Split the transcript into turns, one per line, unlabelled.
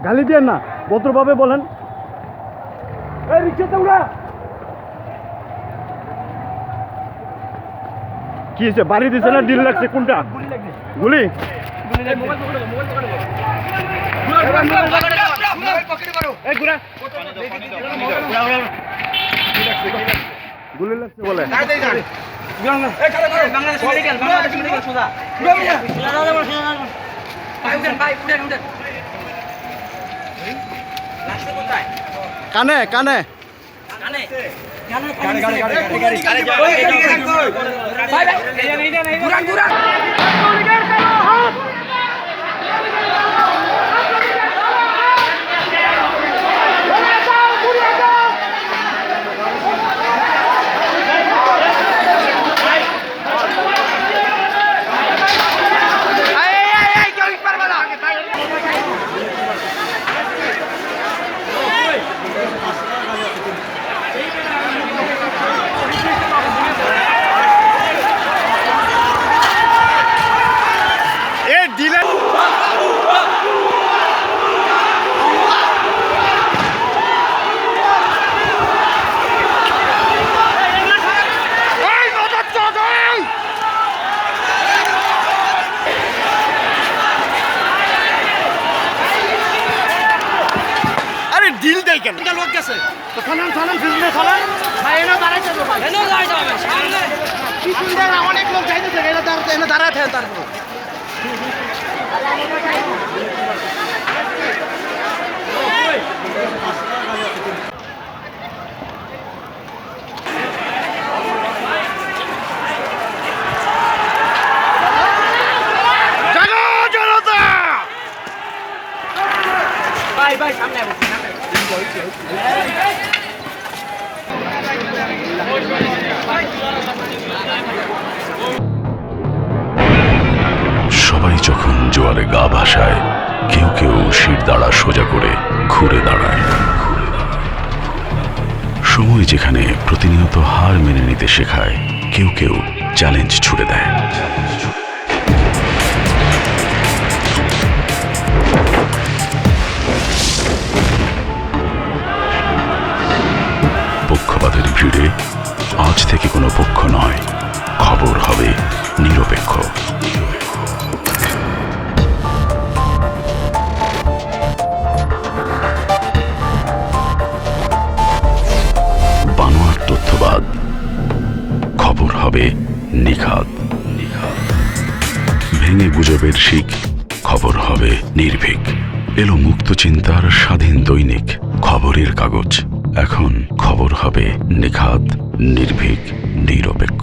গালি দিয়ে না, ভদ্রভাবে বলেন। কি হয়েছে? বাড়ি দিছে না ডিল লাগছে? কোনটা গুলি? গুলি লাগছে বলে। কানে কানে লোক গেছে তো খানান খানান ফিজনে খানান ভাই এনে দাঁড়াইতে হবে ভাই এনে দাঁড়াইতে হবে সামনে কি সুন্দর অনেক লোক যাইতেছে এনে দাঁড়াতে হবে তারপর জাগো জনতা ভাই ভাই সামনে আসুন
সবাই যখন জোয়ারে গা ভাসায়, কেউ কেউ শির দাঁড়া সোজা করে ঘুরে দাঁড়ায়। সময় যেখানে প্রতিনিয়ত হার মেনে নিতে শেখায়, কেউ কেউ চ্যালেঞ্জ ছুড়ে দেয়। পক্ষপাতের ভিড়ে আজ থেকে কোনো পক্ষ নয়, খবর হবে নিরপেক্ষ। বানোয়াট তথ্যবাদ, খবর হবে নিখাদ। ভেঙে গুজবের শিক, খবর হবে নির্ভীক। এলো মুক্ত চিন্তার স্বাধীন দৈনিক খবরের কাগজ। এখন খবর হবে নিখাদ, নির্ভীক, নিরপেক্ষ।